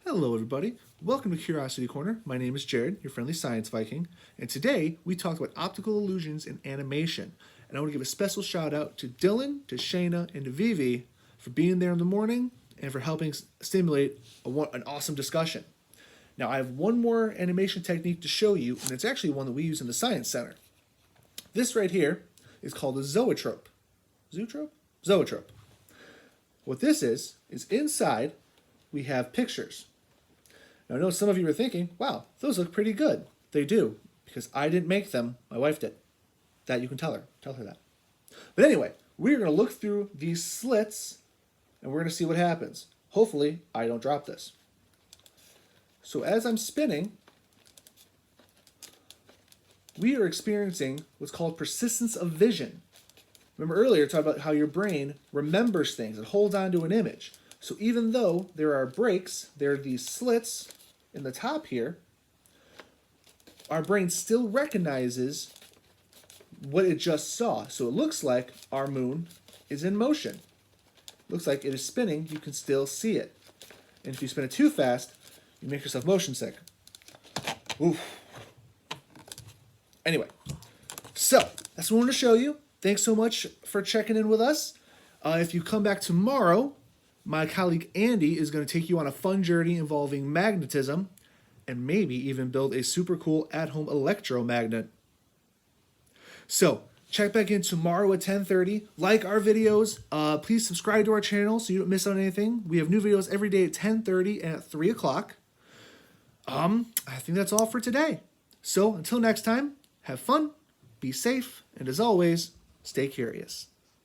Hello everybody, welcome to Curiosity Corner. My name is Jared, your friendly science Viking, and today we talk about optical illusions in animation. And I want to give a special shout out to Dylan, to Shayna, and to Vivi for being there in the morning and for helping stimulate an awesome discussion. Now I have one more animation technique to show you, and it's actually one that we use in the Science Center. This right here is called a zoetrope. Zootrope? Zoetrope. What this is inside we have pictures. Now I know some of you are thinking, wow, those look pretty good. They do, because I didn't make them, my wife did. That you can tell her that. But anyway, we're going to look through these slits and we're going to see what happens. Hopefully I don't drop this. So as I'm spinning, we are experiencing what's called persistence of vision. Remember earlier I talked about how your brain remembers things and holds on to an image. So even though there are breaks, there are these slits in the top here, our brain still recognizes what it just saw. So it looks like our moon is in motion. Looks like it is spinning, you can still see it. And if you spin it too fast, you make yourself motion sick. Oof. Anyway, so that's what I wanted to show you. Thanks so much for checking in with us. If you come back tomorrow, my colleague Andy is going to take you on a fun journey involving magnetism and maybe even build a super cool at-home electromagnet. So check back in tomorrow at 10:30. Like our videos. Please subscribe to our channel so you don't miss out on anything. We have new videos every day at 10:30 and at 3 o'clock. I think that's all for today. So until next time, have fun, be safe, and as always, stay curious.